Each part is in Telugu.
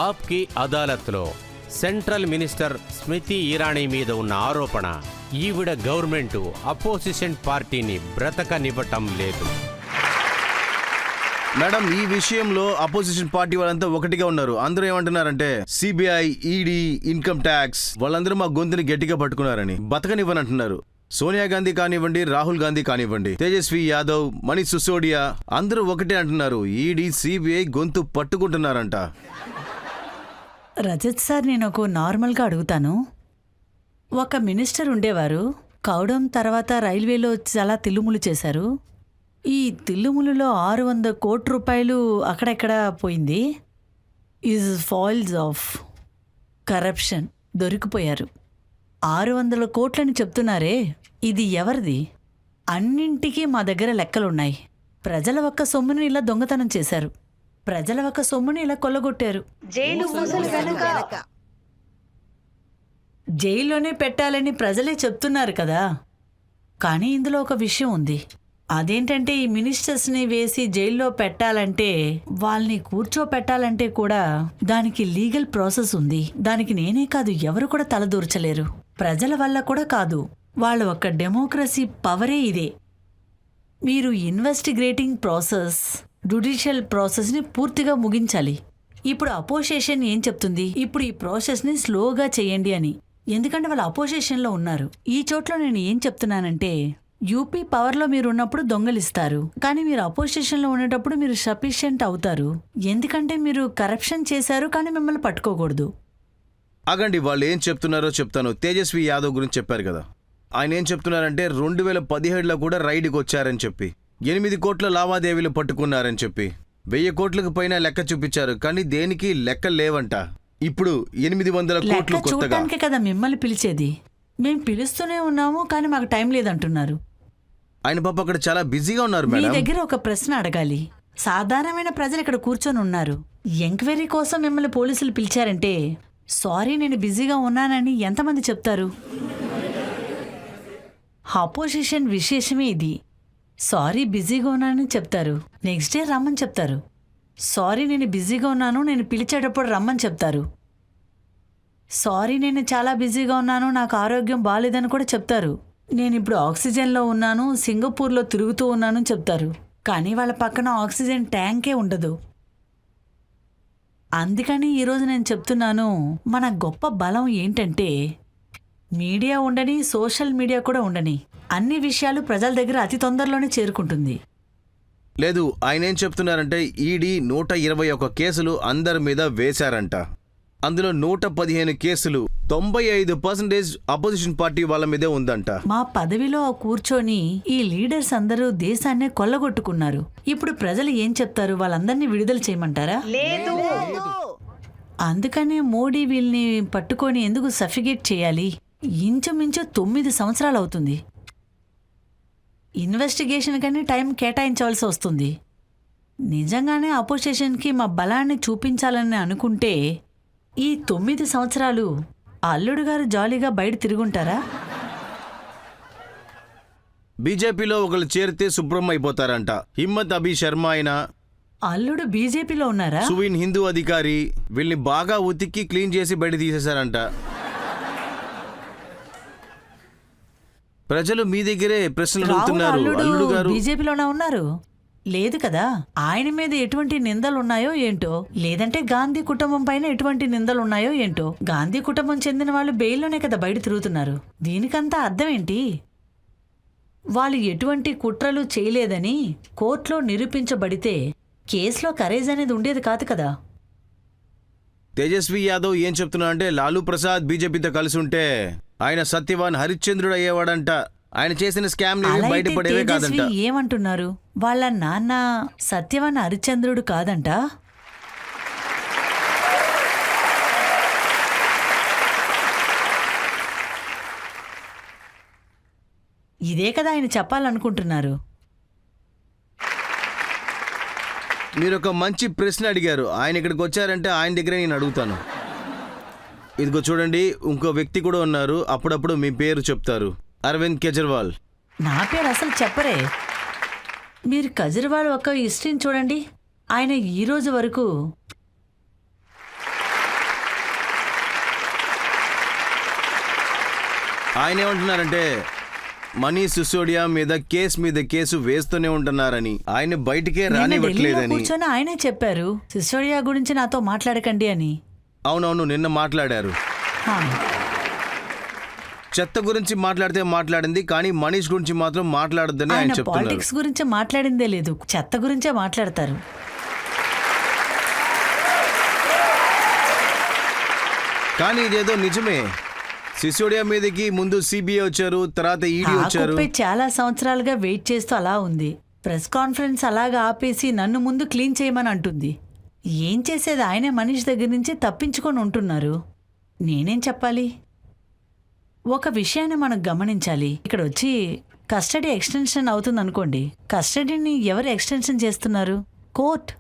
ఆప్కి అదాలత్లో సెంట్రల్ మినిస్టర్ స్మృతి ఇరానీ మీద ఉన్న ఆరోపణ ఈవిడ గవర్నమెంటు అపోజిషన్ పార్టీని బ్రతకనివ్వటం లేదు. మేడం, ఈ విషయంలో అపోజిషన్ పార్టీ వాళ్ళంతా ఒకటిగా ఉన్నారు. అందరూ ఏమంటున్నారంటే సిబిఐ, ఈడీ, ఇన్కమ్ ట్యాక్స్ వాళ్ళందరూ మా గొంతుని గట్టిగా పట్టుకున్నారని బతకనివ్వనంటున్నారు. సోనియా గాంధీ కానివ్వండి, రాహుల్ గాంధీ కానివ్వండి, తేజస్వి యాదవ్, మనీష్ సిసోడియా అందరూ ఒకటే అంటున్నారు. ఈడీ, సిబిఐ గొంతు పట్టుకుంటున్నారంట. రజత్ సార్, నేను ఒక నార్మల్గా అడుగుతాను. ఒక మినిస్టర్ ఉండేవారు, కౌడం తర్వాత రైల్వేలో చాలా తిల్లుములు చేశారు. ఈ తిల్లుములులో 600 కోట్ల రూపాయలు అక్కడెక్కడ పోయింది. ఈజ్ ఫాయిల్స్ ఆఫ్ కరప్షన్, దొరికిపోయారు. 600 కోట్లని చెప్తున్నారే, ఇది ఎవరిది? అన్నింటికీ మా దగ్గర లెక్కలున్నాయి. ప్రజల ఒక్క సొమ్ముని ఇలా దొంగతనం చేశారు, ప్రజల ఒక్క సొమ్ముని ఇలా కొల్లగొట్టారు. జైల్లోనే పెట్టాలని ప్రజలే చెప్తున్నారు కదా. కానీ ఇందులో ఒక విషయం ఉంది. అదేంటంటే ఈ మినిస్టర్స్ని వేసి జైల్లో పెట్టాలంటే, వాళ్ళని కూర్చోపెట్టాలంటే కూడా దానికి లీగల్ ప్రాసెస్ ఉంది. దానికి నేనే కాదు, ఎవరు కూడా తలదూర్చలేరు. ప్రజల వల్ల కూడా కాదు, వాళ్ళ ఒక్క డెమోక్రసీ పవరే ఇదే. మీరు ఇన్వెస్టిగేటింగ్ ప్రాసెస్, జ్యుడిషియల్ ప్రాసెస్ని పూర్తిగా ముగించాలి. ఇప్పుడు అపోజిషన్ ఏం చెప్తుంది? ఇప్పుడు ఈ ప్రాసెస్ని స్లోగా చేయండి అని. ఎందుకంటే వాళ్ళు అపోజిషన్లో ఉన్నారు. ఈ చోట్ల నేను ఏం చెప్తున్నానంటే, యూపీ పవర్లో మీరు ఉన్నప్పుడు దొంగలిస్తారు, కానీ మీరు అపోజిషన్లో ఉండేటప్పుడు మీరు సఫిషియెంట్ అవుతారు. ఎందుకంటే మీరు కరప్షన్ చేశారు, కానీ మిమ్మల్ని పట్టుకోకూడదు. ఆగండి, వాళ్ళు ఏం చెప్తున్నారో చెప్తాను. తేజస్వి యాదవ్ గురించి చెప్పారు కదా, ఆయన ఏం చెప్తున్నారంటే 2017లో కూడా రైడ్కి వచ్చారని చెప్పి 8 కోట్ల లావాదేవీలు పట్టుకున్నారని చెప్పి 1000 కోట్లకు పైన లెక్క చూపించారు, కానీ దేనికి లెక్క లేవంట. ఇప్పుడు 800 కోట్లు కొత్తగా. చూడటానికే కదా మిమ్మల్ని పిలిచేది. మేము పిలుస్తూనే ఉన్నాము, కానీ మాకు టైం లేదంటున్నారు. ఆయన పాప అక్కడ చాలా బిజీగా ఉన్నారు మీ మేడం. దగ్గర ఒక ప్రశ్న అడగాలి. సాధారణమైన ప్రజలు ఇక్కడ కూర్చొని ఉన్నారు. ఎంక్వైరీ కోసం మిమ్మల్ని పోలీసులు పిలిచారంటే, సారీ నేను బిజీగా ఉన్నానని ఎంతమంది చెప్తారు? అపోజిషన్ విశేషమే ఇది. సారీ బిజీగా ఉన్నానని చెప్తారు, నెక్స్ట్ డే రమ్మని చెప్తారు. సారీ నేను బిజీగా ఉన్నాను, నేను పిలిచేటప్పుడు రమ్మని చెప్తారు. సారీ నేను చాలా బిజీగా ఉన్నాను, నాకు ఆరోగ్యం బాగాలేదని కూడా చెప్తారు. నేను ఇప్పుడు ఆక్సిజన్లో ఉన్నాను, సింగపూర్లో తిరుగుతూ ఉన్నాను చెప్తారు. కానీ వాళ్ళ పక్కన ఆక్సిజన్ ట్యాంకే ఉండదు. అందుకని ఈరోజు నేను చెప్తున్నాను, మన గొప్ప బలం ఏంటంటే మీడియా ఉండని, సోషల్ మీడియా కూడా ఉండని, అన్ని విషయాలు ప్రజల దగ్గర అతి తొందరలోనే చేరుకుంటుంది. లేదు, ఆయన ఏం చెప్తున్నారంటే ఈడీ 121 కేసులు అందరి మీద వేశారంట. అందులో 115 కేసులు 95% అపోజిషన్ పార్టీ వాళ్ళ మీదే ఉందంట. మా పదవిలో కూర్చొని ఈ లీడర్స్ అందరూ దేశాన్నే కొల్లగొట్టుకున్నారు. ఇప్పుడు ప్రజలు ఏం చెప్తారు? వాళ్ళందరినీ విడుదల చేయమంటారా? లేదు. అందుకనే మోడీ వీళ్ళని పట్టుకొని ఎందుకు సఫిగేట్ చేయాలి? ఇంచుమించు 9 సంవత్సరాలు అవుతుంది. ఇన్వెస్టిగేషన్ కని టైం కేటాయించవలసి వస్తుంది. నిజంగానే అపోజిషన్కి మా బలాన్ని చూపించాలని అనుకుంటే ఈ 9 సంవత్సరాలు అల్లుడు గారు జాలీగా బయట తిరుగుంటారా? బీజేపీలో ఒకళ్ళు చేరితే శుభ్రం అయిపోతారంట. హిమ్మత్ అభి శర్మ అయినా, అల్లుడు బీజేపీలో ఉన్నారా? సువిన్ హిందూ అధికారి వీళ్ళని బాగా ఉతికి క్లీన్ చేసి బయట తీసేశారంట. ప్రజలు మీ దగ్గరే ప్రశ్నలు అడుగుతున్నారు. అల్లుడు గారు బీజేపీలోనే ఉన్నారు? లేదు కదా. ఆయన మీద ఎటువంటి నిందలున్నాయో ఏంటో, లేదంటే గాంధీ కుటుంబం పైన ఎటువంటి నిందలున్నాయో ఏంటో. గాంధీ కుటుంబం చెందిన వాళ్ళు బెయిల్లోనే కదా బయట తిరుగుతున్నారు. దీనికంతా అర్థం ఏంటి? వాళ్ళు ఎటువంటి కుట్రలు చేయలేదని కోర్టులో నిరూపించబడితే కేసులో కరేజ్ అనేది ఉండేది కాదు కదా. తేజస్వి యాదవ్ ఏం చెప్తున్నా అంటే, లాలూ ప్రసాద్ బీజేపీతో కలిసి ఉంటే ఆయన సత్యవాన్ హరిశ్చంద్రుడు అయ్యేవాడంట. ఆయన చేసిన స్కామ్ బయటపడేవే కాదంట. ఏమంటున్నారు? వాళ్ళ నాన్న సత్యవాన్ హరిశ్చంద్రుడు కాదంట. ఇదే కదా ఆయన చెప్పాలనుకుంటున్నారు. మీరు ఒక మంచి ప్రశ్న అడిగారు. ఆయన ఇక్కడికి వచ్చారంటే ఆయన దగ్గరే నేను అడుగుతాను. ఇదిగో చూడండి, ఇంకో వ్యక్తి కూడా ఉన్నారు. అప్పుడప్పుడు మీ పేరు చెప్తారు, అరవింద్ కేజ్రీవాల్. నా పేరు అసలు చెప్పరే. మీరు కేజ్రీవాల్ ఒక హిస్టరీని చూడండి. ఆయన ఈ రోజు వరకు ఆయన ఏమంటున్నారంటే మనీష్ సిసోడియా మీద కేసు వేస్తూనే ఉంటున్నారని, ఆయన బయటికే నిన్న ఢిల్లీలో రానివ్వట్లేదని. కూర్చొని ఆయనే చెప్పారు సిసోడియా గురించి నాతో మాట్లాడకండి అని. అవునవును, నిన్న మాట్లాడారు. హా, చెత్త గురించి మాట్లాడితే మాట్లాడింది, కానీ మనీష్ గురించి మాత్రం మాట్లాడద్దని ఆయన ఆయన చెప్తున్నారు. పాలిటిక్స్ గురించి మాట్లాడిందే లేదు, చెత్త గురించే మాట్లాడతారు. కానీ ఇదేదో నిజమే. సిసోడియా మీదకి ముందు సిబిఐ వచ్చారు, తర్వాత ఈడీ వచ్చారు. ఆకుపై చాలా సంవత్సరాలుగా వెయిట్ చేస్తూ అలా ఉంది. ప్రెస్ కాన్ఫరెన్స్ అలాగా ఆపేసి నన్ను ముందు క్లీన్ చేయమని అంటుంది. ఏం చేసేది, ఆయనే మనిషి దగ్గర నుంచి తప్పించుకొని ఉంటున్నారు. నేనేం చెప్పాలి? ఒక విషయాన్ని మనం గమనించాలి. ఇక్కడ వచ్చి కస్టడీ ఎక్స్టెన్షన్ అవుతుంది అనుకోండి, కస్టడీని ఎవరు ఎక్స్టెన్షన్ చేస్తున్నారు? కోర్ట్.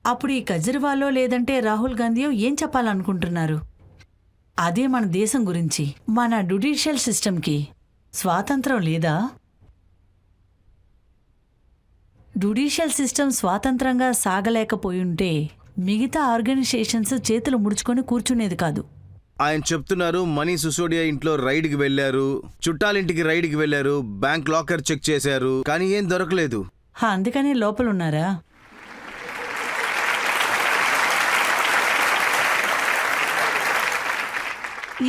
అప్పుడు ఈ కేజ్రీవాలో లేదంటే రాహుల్ గాంధీయో ఏం చెప్పాలనుకుంటున్నారు? అదే మన దేశం గురించి. మన జ్యుడిషియల్ సిస్టమ్కి స్వాతంత్రం లేదా? జ్యుడిషియల్ సిస్టమ్ స్వాతంత్రంగా సాగలేకపోయుంటే మిగతా ఆర్గనైజేషన్స్ చేతులు ముడుచుకొని కూర్చునేది కాదు. ఆయన చెప్తున్నారు మనీష్ సిసోడియా ఇంట్లో రైడ్కి వెళ్లారు, చుట్టాలింటికి రైడ్కి వెళ్లారు, బ్యాంక్ లాకర్ చెక్ చేశారు, కానీ ఏం దొరకలేదు. అందుకనే లోపలున్నారా?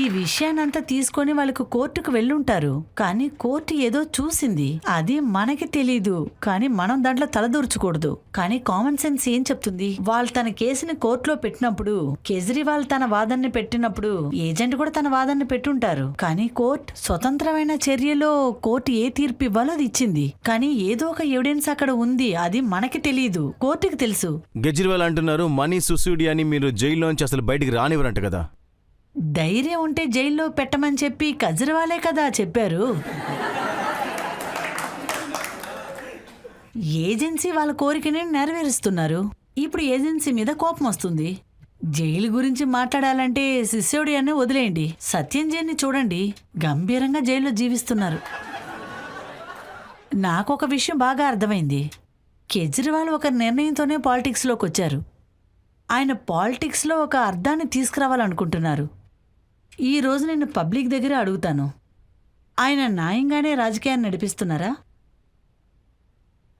ఈ విషయాన్నంతా తీసుకొని వాళ్ళకు కోర్టుకు వెళ్ళుంటారు. కానీ కోర్టు ఏదో చూసింది, అది మనకి తెలీదు. కానీ మనం దాంట్లో తలదూర్చకూడదు. కానీ కామన్ సెన్స్ ఏం చెప్తుంది? వాళ్ళు తన కేసుని కోర్టులో పెట్టినప్పుడు, కేజ్రీవాల్ తన వాదనని పెట్టినప్పుడు ఏజెంట్ కూడా తన వాదనని పెట్టుంటారు. కానీ కోర్టు స్వతంత్రమైన చర్యలో కోర్టు ఏ తీర్పు ఇవ్వాలో అది ఇచ్చింది. కానీ ఏదో ఒక ఎవిడెన్స్ అక్కడ ఉంది, అది మనకి తెలీదు, కోర్టుకి తెలుసు. కేజ్రీవాల్ అంటున్నారు మనీష్ సిసోడియాని మీరు జైల్లోంచి అసలు బయటికి రానివ్వరంట కదా. ధైర్యం ఉంటే జైల్లో పెట్టమని చెప్పి కేజ్రీవాలే కదా చెప్పారు. ఏజెన్సీ వాళ్ళ కోరికని నెరవేరుస్తున్నారు. ఇప్పుడు ఏజెన్సీ మీద కోపం వస్తుంది. జైలు గురించి మాట్లాడాలంటే సిసోడియాని వదిలేయండి. సత్యంజయ్ని చూడండి, గంభీరంగా జైల్లో జీవిస్తున్నారు. నాకొక విషయం బాగా అర్థమైంది. కేజ్రీవాల్ ఒక నిర్ణయంతోనే పాలిటిక్స్లోకి వచ్చారు. ఆయన పాలిటిక్స్లో ఒక అర్థాన్ని తీసుకురావాలనుకుంటున్నారు. ఈ రోజు నేను పబ్లిక్ దగ్గర అడుగుతాను, ఆయన న్యాయంగానే రాజకీయాన్ని నడిపిస్తున్నారా?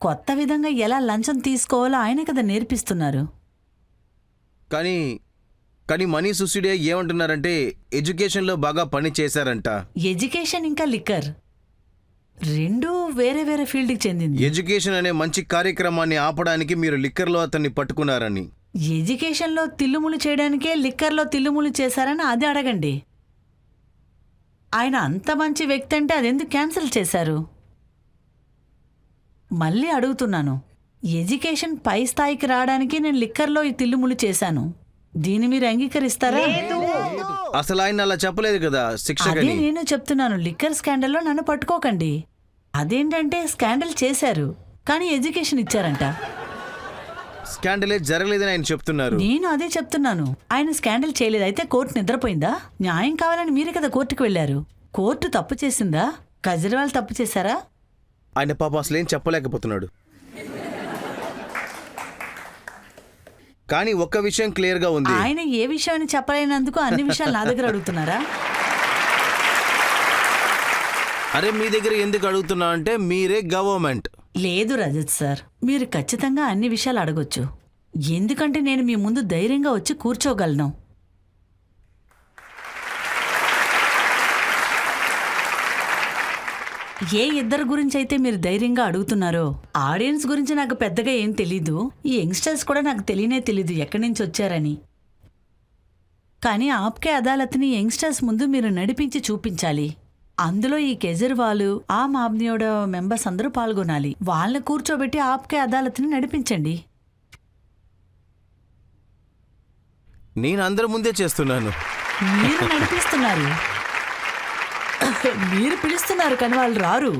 కొత్త విధంగా ఎలా లంచం తీసుకోవాలో ఆయన కదా నేర్పిస్తున్నారు. కానీ మనీష్ సిసోడియా ఏమంటున్నారంటే ఎడ్యుకేషన్లో బాగా పని చేశారంట. ఎడ్యుకేషన్ ఇంకా లిక్కర్ రెండూ వేరే వేరే ఫీల్డ్కి చెందింది. ఎడ్యుకేషన్ అనే మంచి కార్యక్రమాన్ని ఆపడానికి మీరు లిక్కర్లో అతన్ని పట్టుకున్నారని. ఎడ్యుకేషన్లో తిల్లుములు చేయడానికే లిక్కర్లో తిల్లుములు చేశారని అది అడగండి. ఆయన అంత మంచి వ్యక్తి అంటే అదెందుకు క్యాన్సిల్ చేశారు? మళ్ళీ అడుగుతున్నాను, ఎడ్యుకేషన్ పై స్థాయికి రావడానికి నేను లిక్కర్లో ఈ తిల్లుములు చేశాను, దీన్ని మీరు అంగీకరిస్తారా? అసలు ఆయన అలా చెప్పలేదు కదా అదే శిక్షకని. నేను చెప్తున్నాను, లిక్కర్ స్కాండల్లో నన్ను పట్టుకోకండి. అదేంటంటే స్కాండల్ చేశారు కానీ ఎడ్యుకేషన్ ఇచ్చారంట. స్కాండలే జరగలేదని ఆయన చెప్తున్నారు. నేను అదే చెప్తున్నాను, ఆయన స్కాండల్ చేయలేదు. అయితే కోర్టు నిద్రపోయిందా? న్యాయం కావాలని మీరే కదా కోర్టుకు వెళ్ళారు. కోర్టు తప్పు చేసిందా? కేజ్రీవాల్ తప్పు చేశారా? ఆయన పాప అసలు ఏం చెప్పలేకపోతున్నాడు. కానీ ఒక్క విషయం క్లియర్ గా ఉంది. ఆయన ఏ విషయాన్ని చెప్పలేనందుకు అన్ని విషయాలు నా దగ్గర అడుగుతున్నారా? అరే మీ దగ్గర ఎందుకు అడుగుతున్నా అంటే మీరే గవర్నమెంట్. లేదు రజత్ సార్, మీరు ఖచ్చితంగా అన్ని విషయాలు అడగొచ్చు. ఎందుకంటే నేను మీ ముందు ధైర్యంగా వచ్చి కూర్చోగలను. ఏ ఇద్దరు గురించి అయితే మీరు ధైర్యంగా అడుగుతున్నారో, ఆడియన్స్ గురించి నాకు పెద్దగా ఏం తెలీదు. ఈ యంగ్స్టర్స్ కూడా నాకు తెలియనే తెలీదు ఎక్కడి నుంచి వచ్చారని. కానీ ఆప్కే అదాలత్ని యంగ్స్టర్స్ ముందు మీరు నడిపించి చూపించాలి. అందులో ఈ కేజ్రీవాల్, ఆమ్ ఆద్మీయోడ మెంబర్స్ అందరూ పాల్గొనాలి. వాళ్ళని కూర్చోబెట్టి ఆప్కే అదాలత్ని నడిపించండి. నేను అందరి ముందే చేస్తున్నాను. మీరు నడిపిస్తున్నారు, మీరు పిలుస్తున్నారు కానీ వాళ్ళు రారు.